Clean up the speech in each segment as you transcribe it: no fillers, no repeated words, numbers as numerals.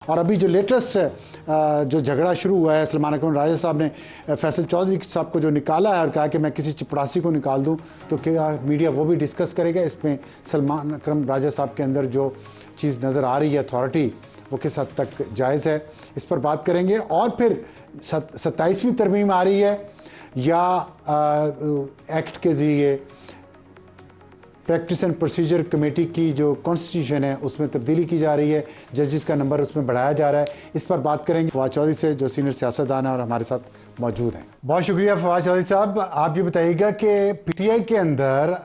और अभी जो लेटेस्ट जो झगड़ा शुरू हुआ है, सलमान अकरम राजा साहब ने फैसल चौधरी साहब को जो निकाला है और कहा कि मैं किसी चपरासी को निकाल दूं, तो क्या मीडिया वो भी डिस्कस करेगा? इसमें सलमान अकरम राजा साहब के अंदर जो चीज़ नज़र आ रही है अथॉरिटी, वो किस हद तक जायज़ है, इस पर बात करेंगे। और फिर 27वीं तरमीम आ रही है या एक्ट के ज़रिए प्रैक्टिस एंड प्रोसीजर कमेटी की जो कॉन्स्टिट्यूशन है उसमें तब्दीली की जा रही है, जजेस का नंबर उसमें बढ़ाया जा रहा है। इस पर बात करेंगे फवाद चौधरी से, जो सीनियर सियासतदान है और हमारे साथ मौजूद हैं। बहुत शुक्रिया फवाद चौधरी साहब। आप ये बताइएगा कि पीटीआई के अंदर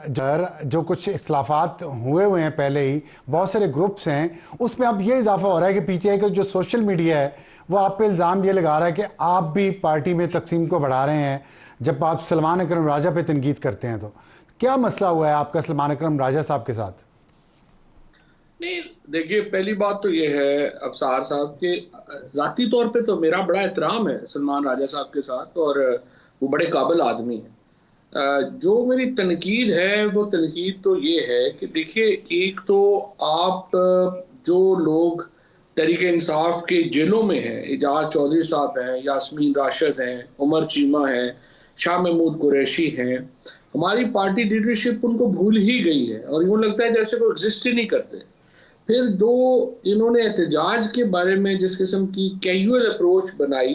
जो कुछ इख्तलाफात हुए हैं, पहले ही बहुत सारे ग्रुप्स हैं, उसमें अब ये इजाफा हो रहा है कि पीटीआई का जो सोशल मीडिया है वो आप पे इल्ज़ाम ये लगा रहा है कि आप भी पार्टी में तकसीम को बढ़ा रहे हैं जब आप सलमान अकरम राजा पे तनकीद करते हैं। तो क्या मसला हुआ है आपका सलमान अकरम राजा साहब के साथ? नहीं, देखिए, पहली बात तो ये है अफसार साहब के ज़ाती तौर पे तो मेरा बड़ा एहतराम है सलमान राजा साहब के साथ, और वो बड़े काबिल आदमी हैं। जो मेरी तनकीद है वो तनकीद तो ये है कि देखिए, एक तो आप जो लोग तहरीक इंसाफ के जेलों में हैं, एजाज चौधरी साहब हैं, यास्मीन राशिद हैं, उमर चीमा हैं, शाह महमूद कुरैशी हैं, हमारी पार्टी लीडरशिप उनको भूल ही गई है और यूँ लगता है जैसे वो एग्जिस्ट ही नहीं करते। फिर जो इन्होंने एहतजाज के बारे में जिस किस्म की कैजुअल अप्रोच बनाई,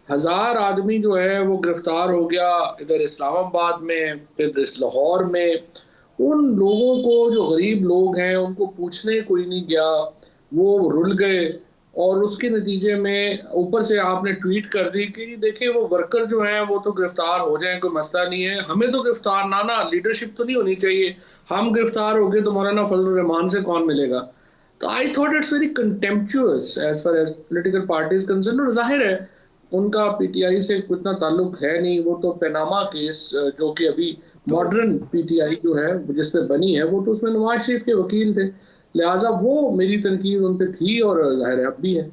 1000 आदमी जो है वो गिरफ्तार हो गया इधर इस्लामाबाद में, फिर इस लाहौर में। उन लोगों को, जो गरीब लोग हैं, उनको पूछने कोई नहीं गया, वो रुल गए। और उसके नतीजे में ऊपर से आपने ट्वीट कर दी कि देखिए वो वर्कर जो हैं वो तो गिरफ्तार हो जाएं, कोई मसला नहीं है, हमें तो गिरफ्तार ना लीडरशिप तो नहीं होनी चाहिए, हम गिरफ्तार हो गए तो मौलाना फजल रहमान से कौन मिलेगा। तो I thought it's very contemptuous as far as political party is concern. और जाहिर है उनका पीटीआई से इतना ताल्लुक है नहीं, वो तो पनामा केस जो कि अभी मॉडर्न पीटीआई जो है जिस पे बनी है, वो तो उसमें नवाज शरीफ के वकील थे, लिहाजा वो मेरी तनकीद उन पे थी और जाहिर है अब भी है।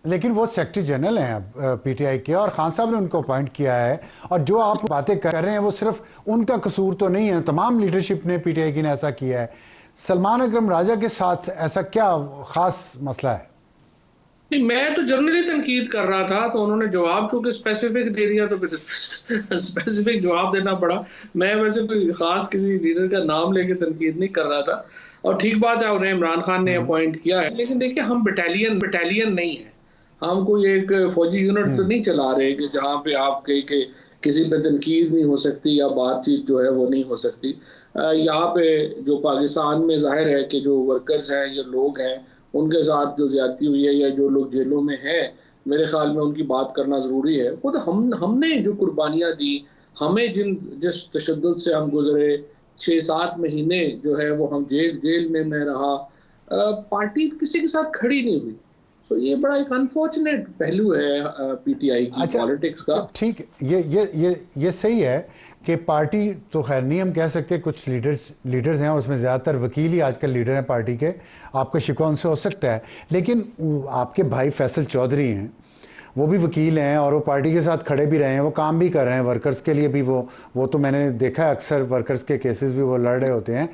लेकिन वो सेक्रेटरी जनरल हैं अब पीटीआई के, और खान साहब ने उनको अपॉइंट किया है, और जो आप बातें कर रहे हैं वो सिर्फ उनका कसूर तो नहीं है, तमाम लीडरशिप ने, पीटीआई की ने ऐसा किया है। सलमान अकरम राजा के साथ ऐसा क्या खास मसला है? नहीं, मैं तो जनरली तनकीद कर रहा था, तो उन्होंने जवाब चूंकि स्पेसिफिक दे दिया तो फिर स्पेसिफिक जवाब देना पड़ा। मैं वैसे कोई खास किसी लीडर का नाम लेके तनकीद नहीं कर रहा था। और ठीक बात है, उन्हें इमरान खान ने अपॉइंट किया है, लेकिन देखिए हम बटालियन नहीं है, हम कोई एक फौजी यूनिट तो नहीं चला रहे कि जहाँ पे आप कहीं के किसी पे तनकीद नहीं हो सकती या बातचीत जो है वो नहीं हो सकती। यहाँ पे जो पाकिस्तान में जाहिर है कि जो वर्कर्स हैं, ये लोग हैं, उनके साथ जो ज्यादती हुई है या जो लोग जेलों में हैं, मेरे ख्याल में उनकी बात करना ज़रूरी है। वो तो हमने जो कुर्बानियाँ दी, हमें जिस तशद्दुद से हम गुजरे, 6-7 महीने जो है वो हम जेल में मैं रहा, पार्टी किसी के साथ खड़ी नहीं हुई। सो ये बड़ा एक अनफॉर्चुनेट पहलू है पीटीआई की पॉलिटिक्स का। ठीक, ये सही है कि पार्टी तो खैर नहीं हम कह सकते, कुछ लीडर्स हैं, उसमें ज़्यादातर वकील ही आजकल लीडर हैं पार्टी के, आपका शिकवा उनसे हो सकता है। लेकिन आपके भाई फैसल चौधरी हैं, वो भी वकील हैं और वो पार्टी के साथ खड़े भी रहे हैं, वो काम भी कर रहे हैं वर्कर्स के लिए भी। वो तो मैंने देखा है, अक्सर वर्कर्स के केसेस भी वो लड़ रहे होते हैं।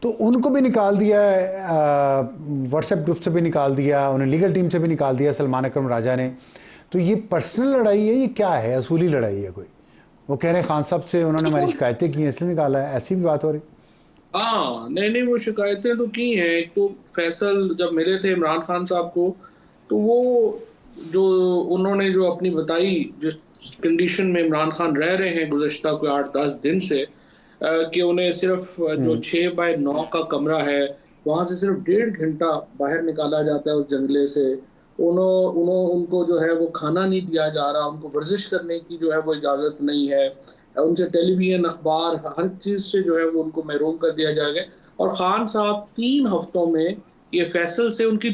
तो उनको भी निकाल दिया है, व्हाट्सएप ग्रुप से भी निकाल दिया, उन्हें लीगल टीम से भी निकाल दिया सलमान अकरम राजा ने। तो ये पर्सनल लड़ाई है, ये क्या है? असूली लड़ाई है कोई? वो कह रहे हैं खान साहब से उन्होंने हमारी शिकायतें की हैं इसलिए निकाला है, ऐसी भी बात हो रही? हाँ, नहीं, वो शिकायतें तो की हैं। एक तो फैसल जब मिले थे इमरान खान साहब को, तो वो जो उन्होंने जो अपनी बताई, जिस कंडीशन में इमरान खान रह रहे हैं गुज़श्ता कोई 8-10 दिन से, कि उन्हें सिर्फ जो 6x9 का कमरा है, वहाँ से सिर्फ 1.5 घंटा बाहर निकाला जाता है उस जंगले से। उनको जो है वो खाना नहीं दिया जा रहा, उनको वर्जिश करने की जो है वो इजाज़त नहीं है, उनसे टेलीविज़न, अखबार, हर चीज़ से जो है वो उनको महरूम कर दिया जाएगा। और ख़ान साहब 3 हफ्तों में, ये फैसल से उनकी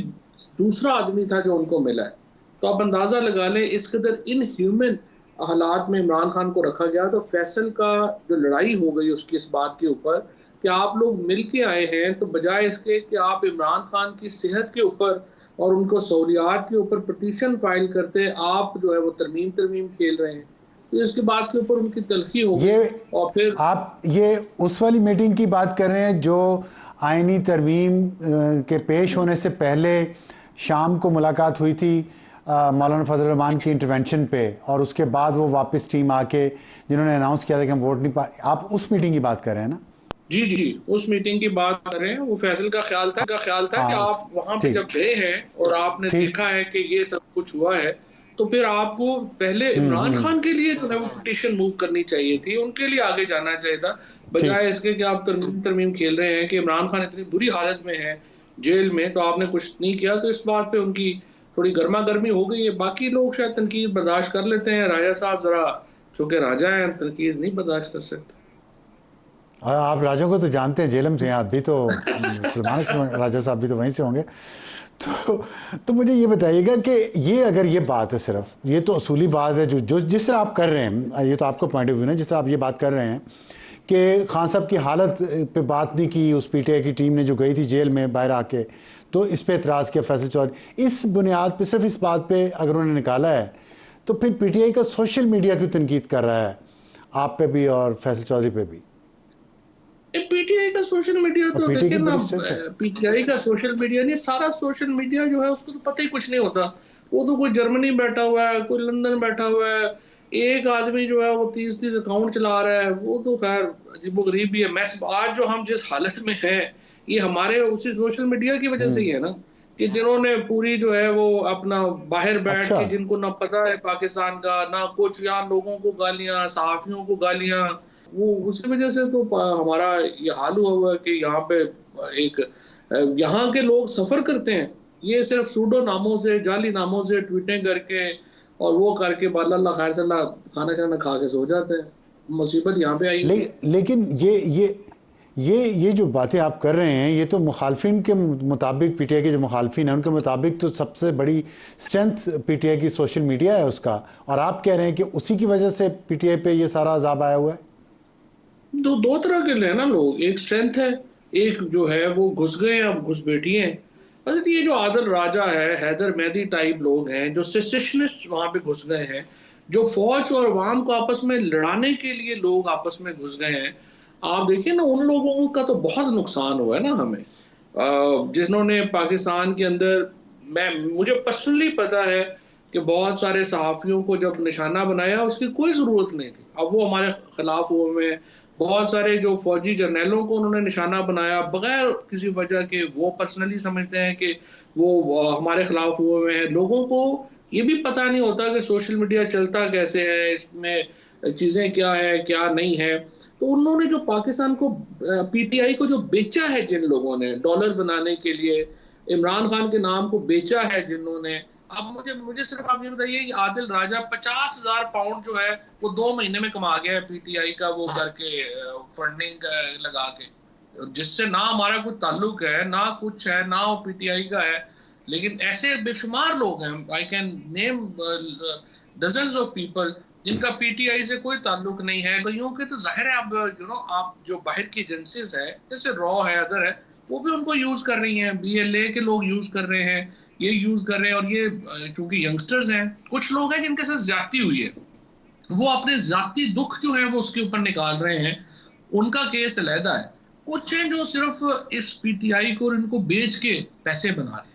दूसरा आदमी था जो उनको मिला है। तो आप अंदाज़ा लगा लें इस कदर इनह्यूमन हालात में इमरान खान को रखा गया। तो फैसल का जो लड़ाई हो गई उसकी इस बात के ऊपर कि आप लोग मिल के आए हैं, तो बजाय इसके कि आप इमरान खान की सेहत के ऊपर और उनको सहूलियात के ऊपर पटिशन फाइल करते, आप जो है वो तरमीम खेल रहे हैं। तो इसके बाद के ऊपर उनकी तलखी हो गई। और फिर आप ये उस वाली मीटिंग की बात कर रहे हैं जो आईनी तरमीम के पेश होने से पहले शाम को मुलाकात हुई थी मौलाना फजल रहमान की इंटरवेंशन पे, और उसके बाद वो वापस टीम आके जिन्होंने अनाउंस किया था कि हम वोट नहीं पा, आप उस मीटिंग की बात कर रहे हैं ना? जी जी, उस मीटिंग की बात कर रहे हैं। वो फैसल का ख्याल था कि हाँ, आप वहां पे ठीक जब गए हैं और आपने ठीक। देखा है कि ये सब कुछ हुआ है, तो फिर आपको पहले इमरान खान के लिए जो है वो पिटीशन मूव करनी चाहिए थी, उनके लिए आगे जाना चाहिए था, ठीक। बजाय इसके कि आप तरमीम तरमीम खेल रहे हैं कि इमरान खान इतनी बुरी हालत में है जेल में, तो आपने कुछ नहीं किया। तो इस बात पे उनकी थोड़ी गर्मा गर्मी हो गई है। बाकी लोग शायद तनकीद बर्दाश्त कर लेते हैं, राजा साहब जरा चूंकि राजा हैं, तनकीद नहीं बर्दाश्त कर सकते। और आप राजों को तो जानते हैं, जेलम से हैं आप भी, तो सलमान राजा साहब भी तो वहीं से होंगे। तो मुझे ये बताइएगा कि ये अगर ये बात है, सिर्फ ये तो असूली बात है जो जिस तरह आप कर रहे हैं, ये तो आपका पॉइंट ऑफ व्यू है, जिस तरह आप ये बात कर रहे हैं कि खान साहब की हालत पे बात नहीं की उस पीटीआई की टीम ने जो गई थी जेल में बाहर आके, तो इस पे एतराज़ किया फैसल चौधरी। इस बुनियाद पे, सिर्फ इस बात पे अगर उन्होंने निकाला है, तो फिर पीटीआई का सोशल मीडिया क्यों तनकीद कर रहा है आप पे भी और फैसल चौधरी पे भी? पीटीआई का सोशल मीडिया और तो पीटीआई देखिए की ना, बड़ी स्ट्रेंथ है। पीटीआई का सोशल मीडिया नहीं, सारा सोशल मीडिया जो है उसको तो पता ही कुछ नहीं होता। वो तो कोई जर्मनी बैठा हुआ है, कोई लंदन बैठा हुआ है, एक आदमी जो है वो 30-30 अकाउंट चला रहा है, वो तो खैर अजीबोगरीब भी है। मैं आज जो हम जिस हालत में हैं, ये हमारे उसी सोशल मीडिया की वजह से ही है ना, कि जिन्होंने पूरी जो है वो अपना बाहर बैठ अच्छा। के, जिनको ना पता है पाकिस्तान का ना कुछ, यहाँ लोगों को गालियां, सहाफियों को गालियां, वो उसकी वजह से तो हमारा ये हाल हुआ है कि यहाँ पे एक यहाँ के लोग सफर करते हैं, ये सिर्फ सूडो नामों से, जाली नामों से ट्वीटें करके और वो करके बाद अल्लाह खैर से अल्लाह खाना खाना खा के सो जाते हैं। मुसीबत यहाँ पे आई हुई है। लेकिन ये जो बातें आप कर रहे हैं, ये तो मुखालफिन के मुताबिक, पीटीआई के जो मुखालफिन हैं उनके मुताबिक तो सबसे बड़ी स्ट्रेंथ पीटीआई की सोशल मीडिया है उसका, और आप कह रहे हैं कि उसी की वजह से पीटीआई पे ये सारा अजाब आया हुआ है। दो तरह के हैं ना लोग, एक स्ट्रेंथ है, एक जो है वो घुस गए हैं, अब घुसपैठी हैं। बस ये जो आदिल राजा है, हैदर मेहदी टाइप लोग हैं जो सेसेशनिस्ट वहां पे घुस गए हैं, जो फौज और अवाम को आपस में लड़ाने के लिए लोग आपस में घुस गए हैं। आप देखिए ना, उन लोगों का तो बहुत नुकसान हुआ है ना हमें, जिन्होंने पाकिस्तान के अंदर, मुझे पर्सनली पता है कि बहुत सारे सहाफ़ियों को जब निशाना बनाया उसकी कोई ज़रूरत नहीं थी, अब वो हमारे खिलाफ हुए हैं। बहुत सारे जो फौजी जर्नैलों को उन्होंने निशाना बनाया बगैर किसी वजह के, वो पर्सनली समझते हैं कि वो हमारे खिलाफ हुए हैं। लोगों को ये भी पता नहीं होता कि सोशल मीडिया चलता कैसे है, इसमें चीज़ें क्या है क्या नहीं है। तो उन्होंने जो पाकिस्तान को, पीटीआई को जो बेचा है जिन लोगों ने डॉलर बनाने के लिए, इमरान खान के नाम को बेचा है जिन्होंने, अब मुझे सिर्फ आप ये बताइए कि आदिल राजा 50,000 पाउंड जो है वो 2 महीने में कमा गया है पीटीआई का, वो करके फंडिंग लगा के, जिससे ना हमारा कोई ताल्लुक है ना कुछ है, ना वो पीटीआई का है। लेकिन ऐसे बेशुमार लोग हैं, I can name dozens of people जिनका पीटीआई से कोई ताल्लुक नहीं है। कईयों के तो जाहिर है, अब आप जो बाहर की एजेंसीज है जैसे रॉ है, अदर है, वो भी उनको यूज कर रही हैं, बीएलए के लोग यूज कर रहे हैं, ये यूज कर रहे हैं। और ये चूंकि यंगस्टर्स हैं, कुछ लोग हैं जिनके साथ ज्यादती हुई है, वो अपने जाती दुख जो है वो उसके ऊपर निकाल रहे हैं, उनका केस अलहदा है। कुछ हैं जो सिर्फ इस पीटीआई को इनको बेच के पैसे बना रहे हैं।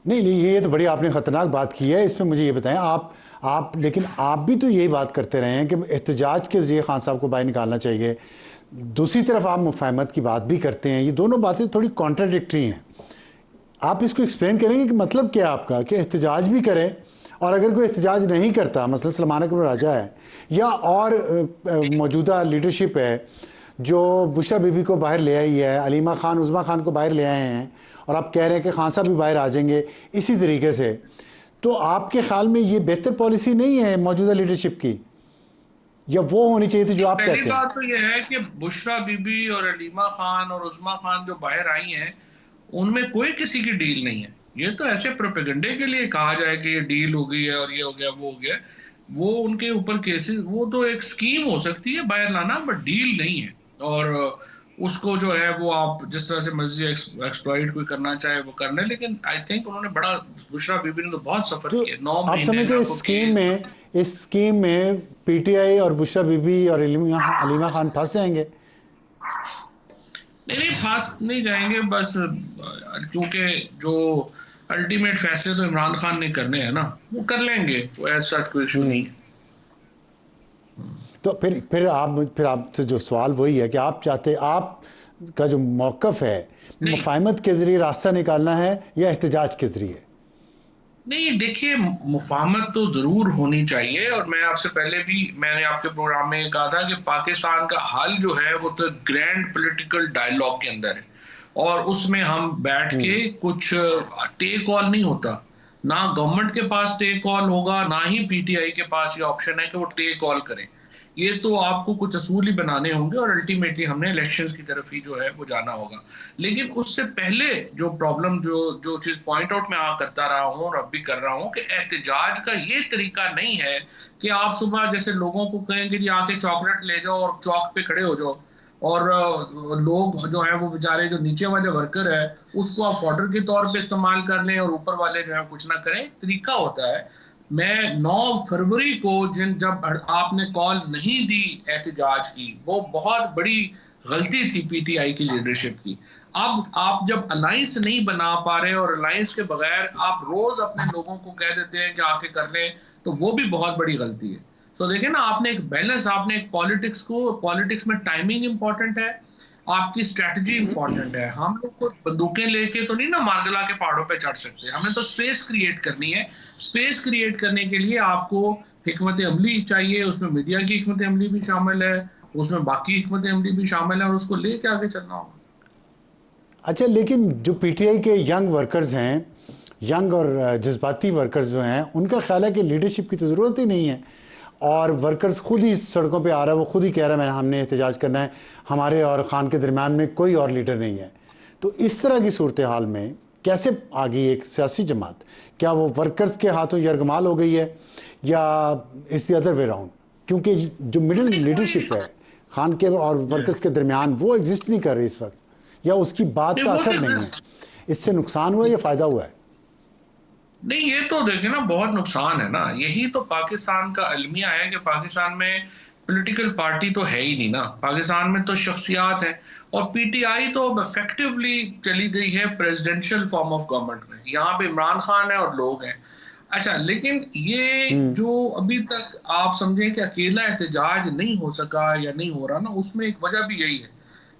नहीं नहीं, ये तो बड़ी आपने ख़तरनाक बात की है। इसमें मुझे ये बताएं, आप लेकिन आप भी तो यही बात करते रहे हैं कि एहतजाज के ज़रिए खान साहब को बाहर निकालना चाहिए, दूसरी तरफ आप मुफाहमत की बात भी करते हैं। ये दोनों बातें थोड़ी कॉन्ट्राडिक्टरी हैं। आप इसको एक्सप्लेन करेंगे कि मतलब क्या है आपका, कि एहतजाज भी करें और अगर कोई एहतजाज नहीं करता, मसलन सलमान अकबर राजा है या और मौजूदा लीडरशिप है जो बुशरा बीबी को बाहर ले आई है, अलीमा खान, उज़मा खान को बाहर ले आए हैं, और आप कह रहे हैं कि खान साहब भी बाहर आ जाएंगे इसी तरीके से, तो आपके ख्याल में ये बेहतर पॉलिसी नहीं है मौजूदा लीडरशिप की, या वो होनी चाहिए थी जो आप कहते हैं? पहली बात तो यह है कि बुशरा बीबी और अलीमा खान और उज़मा खान जो बाहर आई हैं, उनमें कोई किसी की डील नहीं है। ये तो ऐसे प्रोपेगेंडे के लिए कहा जाए कि ये डील हो गई है और ये हो गया वो हो गया, वो उनके ऊपर केसेस, वो तो एक स्कीम हो सकती है बाहर लाना, बट डील नहीं है। और उसको जो है वो आप जिस तरह से मर्जी एक्सप्लॉइट कोई करना चाहे वो करने, लेकिन आई थिंक उन्होंने बड़ा, बुशरा बीबी ने तो बहुत सफर तो किया, 9 आप महीने समझते हैं इस स्कीम में पीटीआई और बुशरा बीबी और अलीमा खान फंस जाएंगे? नहीं नहीं, फास्ट नहीं जाएंगे बस, क्योंकि जो अल्टीमेट फैसले तो इमरान खान ने करने हैं ना, वो कर लेंगे, वो ऐसा कोई इशू नहीं है। तो फिर आपसे जो सवाल वही है कि आप चाहते, आप का जो मौक़िफ़ है, नहीं मुफ़ाहमत के ज़रिए रास्ता निकालना है या एहतजाज के ज़रिए? नहीं, देखिए मुफाहमत तो ज़रूर होनी चाहिए, और मैं आपसे पहले भी मैंने आपके प्रोग्राम में कहा था कि पाकिस्तान का हल जो है वो तो ग्रैंड पॉलिटिकल डायलॉग के अंदर है, और उसमें हम बैठ के कुछ टेक ऑल नहीं होता, ना गवर्नमेंट के पास टेक ऑल होगा, ना ही पीटीआई के पास ये ऑप्शन है कि वो टेक ऑल करें। ये तो आपको कुछ असूल ही बनाने होंगे, और अल्टीमेटली हमने इलेक्शंस की तरफ ही जो है वो जाना होगा। लेकिन उससे पहले जो प्रॉब्लम, जो जो चीज पॉइंट आउट मैं करता रहा हूँ और अब भी कर रहा हूँ, कि एहतजाज का ये तरीका नहीं है कि आप सुबह जैसे लोगों को कहेंगे कि आके चॉकलेट ले जाओ और चौक पे खड़े हो जाओ, और लोग जो है वो बेचारे जो नीचे वाले वर्कर है उसको आप फॉर्डर के तौर पे इस्तेमाल कर लें, और ऊपर वाले जो है कुछ ना करें। तरीका होता है। मैं 9 फरवरी को जब आपने कॉल नहीं दी एहतजाज की, वो बहुत बड़ी गलती थी पीटीआई की लीडरशिप की। अब आप जब अलायंस नहीं बना पा रहे और अलायंस के बगैर आप रोज अपने लोगों को कह देते हैं कि आके कर लें, तो वो भी बहुत बड़ी गलती है। तो देखिए ना, आपने एक बैलेंस, आपने एक पॉलिटिक्स में टाइमिंग इंपॉर्टेंट है, आपकी स्ट्रेटजी इंपॉर्टेंट है। हम लोग को बंदूकें लेके तो नहीं ना मार्गला के पहाड़ों पे चढ़ सकते, हमें तो स्पेस क्रिएट करनी है। स्पेस क्रिएट करने के लिए आपको हिकमत अमली चाहिए, उसमें मीडिया की हिकमत अमली भी शामिल है, उसमें बाकी हिकमत अमली भी शामिल है, और उसको लेके आगे चलना होगा। अच्छा, लेकिन जो पीटीआई के यंग वर्कर्स हैं, यंग और जज्बाती वर्कर्स जो हैं, उनका ख्याल है कि लीडरशिप की तो ज़रूरत ही नहीं है, और वर्कर्स खुद ही सड़कों पे आ रहा है, वो खुद ही कह रहा है हमने एहतजाज करना है, हमारे और खान के दरमियान में कोई और लीडर नहीं है। तो इस तरह की सूरत हाल में कैसे आ गई एक सियासी जमात? क्या वो वर्कर्स के हाथों यरगमाल हो गई है, या इस द अदर वे राउंड? क्योंकि जो मिडिल लीडरशिप है खान के और वर्कर्स के दरमियान, वो एग्जिस्ट नहीं कर रही इस वक्त, या उसकी बात का असर नहीं है। इससे नुकसान हुआ या फ़ायदा हुआ है? नहीं, ये तो देखिए ना, बहुत नुकसान है ना। यही तो पाकिस्तान का अलमिया है कि पाकिस्तान में पॉलिटिकल पार्टी तो है ही नहीं ना, पाकिस्तान में तो शख्सियात हैं, और पीटीआई तो अब इफेक्टिवली चली गई है प्रेसिडेंशियल फॉर्म ऑफ गवर्नमेंट में। यहाँ पे इमरान खान है और लोग हैं। अच्छा, लेकिन ये जो अभी तक आप समझें कि अकेला एहतजाज नहीं हो सका या नहीं हो रहा ना, उसमें एक वजह भी यही है,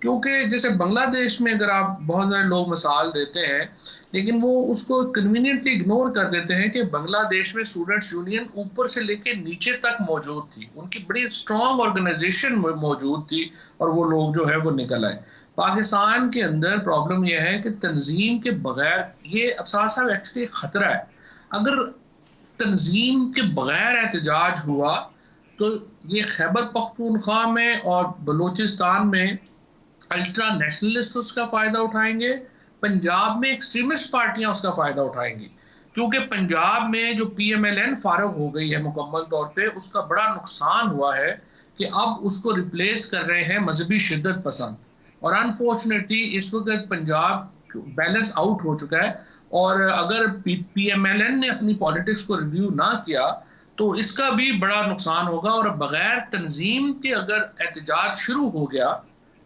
क्योंकि जैसे बांग्लादेश में अगर आप, बहुत सारे लोग मिसाल देते हैं, लेकिन वो उसको कन्वीनियंटली इग्नोर कर देते हैं कि बांग्लादेश में स्टूडेंट्स यूनियन ऊपर से लेके नीचे तक मौजूद थी, उनकी बड़ी स्ट्रांग ऑर्गेनाइजेशन मौजूद थी, और वो लोग जो है वो निकल आए। पाकिस्तान के अंदर प्रॉब्लम यह है कि तंजीम के बगैर, ये अफसार साहब एक्चुअली खतरा है। अगर तंजीम के बगैर एहतजाज हुआ तो ये खैबर पख्तूनख्वा में और बलूचिस्तान में अल्ट्रा नेशनलिस्ट उसका फायदा उठाएंगे, पंजाब में एक्सट्रीमिस्ट पार्टियां उसका फायदा उठाएंगी, क्योंकि पंजाब में जो पीएमएलएन फारग हो गई है मुकम्मल तौर पे, उसका बड़ा नुकसान हुआ है कि अब उसको रिप्लेस कर रहे हैं मजहबी शिद्दत पसंद, और अनफॉर्चुनेटली इस वक्त पंजाब बैलेंस आउट हो चुका है। और अगर पीएमएलएन ने अपनी पॉलिटिक्स को रिव्यू ना किया तो इसका भी बड़ा नुकसान होगा, और बगैर तंजीम के अगर एहतजाज शुरू हो गया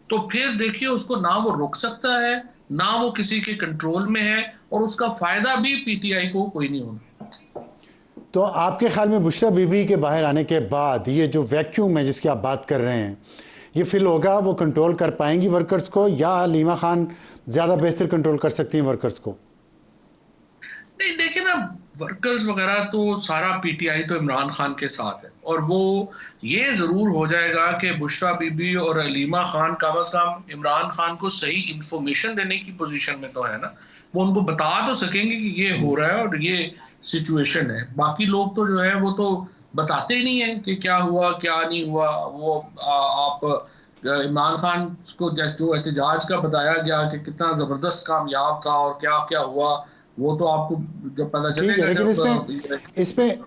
तो फिर देखिए उसको ना वो रोक सकता है, ना वो किसी के कंट्रोल में है, और उसका फायदा भी पीटीआई को कोई नहीं होना। तो आपके ख्याल में बुशरा बीबी के बाहर आने के बाद ये जो वैक्यूम है जिसकी आप बात कर रहे हैं, ये फिल होगा? वो कंट्रोल कर पाएंगी वर्कर्स को, या हलीमा खान ज़्यादा बेहतर कंट्रोल कर सकती हैं वर्कर्स को? नहीं, देखिए ना, वर्कर्स वगैरह तो सारा पीटीआई तो इमरान खान के साथ है, और वो ये जरूर हो जाएगा कि बुशरा बीबी और अलीमा खान कम अज कम इमरान खान को सही इंफॉर्मेशन देने की पोजीशन में तो है ना, वो उनको बता तो सकेंगे कि ये हो रहा है और ये सिचुएशन है। बाकी लोग तो जो है वो तो बताते ही नहीं है कि क्या हुआ क्या नहीं हुआ। वो आप इमरान खान को जैसे जो एहतजाज का बताया गया कि कितना जबरदस्त कामयाब था और क्या क्या हुआ, वो तो आपको जब पता ठीक है, चलेगा लेकिन जब इसमें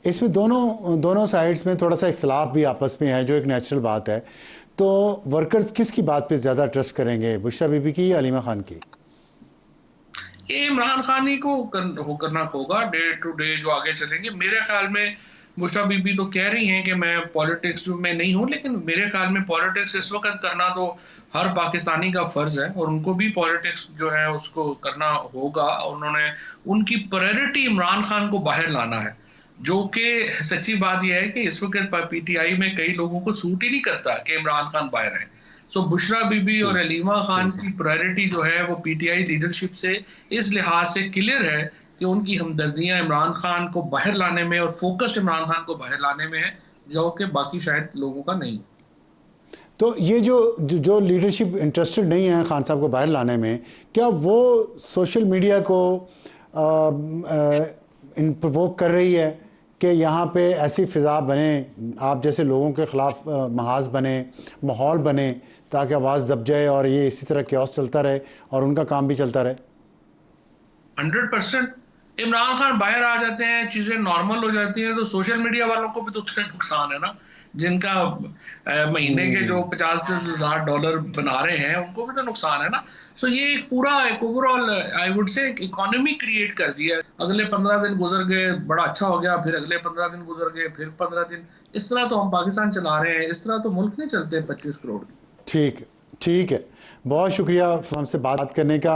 इसमें दोनों दोनों साइड्स में थोड़ा सा इख्तलाफ भी आपस में है, जो एक नेचुरल बात है। तो वर्कर्स किसकी बात पे ज़्यादा ट्रस्ट करेंगे, बुशरा बीबी की या हलीमा खान की? ये इमरान खान ही को करना होगा डे टू डे जो आगे चलेंगे। मेरे ख्याल में बुशरा बीबी तो कह रही हैं कि मैं पॉलिटिक्स में नहीं हूं, लेकिन मेरे ख्याल में पॉलिटिक्स इस वक्त करना तो हर पाकिस्तानी का फर्ज है और उनको भी पॉलिटिक्स जो है उसको करना होगा। उन्होंने उनकी प्रायोरिटी इमरान खान को बाहर लाना है, जो कि सच्ची बात यह है कि इस वक्त पीटीआई में कई लोगों को सूट ही नहीं करता कि इमरान खान बाहर है। सो बुशरा बीबी और ठीक अलीमा खान ठीक की प्रायोरिटी जो है वो पीटीआई लीडरशिप से इस लिहाज से क्लियर है कि उनकी हमदर्दियां इमरान खान को बाहर लाने में और फोकस इमरान खान को बाहर लाने में है, जो कि बाकी शायद लोगों का नहीं। तो ये जो लीडरशिप इंटरेस्टेड नहीं है खान साहब को बाहर लाने में, क्या वो सोशल मीडिया को इन प्रोवोक कर रही है कि यहाँ पे ऐसी फ़िज़ा बने, आप जैसे लोगों के ख़िलाफ़ महाज बने, माहौल बने, ताकि आवाज़ दब जाए और ये इसी तरह क्योस चलता रहे और उनका काम भी चलता रहे? 100% इमरान खान बाहर आ जाते हैं, चीजें नॉर्मल हो जाती हैं, तो सोशल मीडिया वालों को भी तो उससे नुकसान है ना, जिनका महीने के जो 50-60 हज़ार डॉलर बना रहे हैं उनको भी तो नुकसान है ना। सो ये एक पूरा एक overall I would say economy create कर दिया है। अगले 15 दिन गुजर गए, बड़ा अच्छा हो गया, फिर अगले 15 दिन गुजर गए, फिर 15 दिन, इस तरह तो हम पाकिस्तान चला रहे हैं, इस तरह तो मुल्क नहीं चलते 25 करोड़। ठीक ठीक है, बहुत शुक्रिया हमसे बात करने का।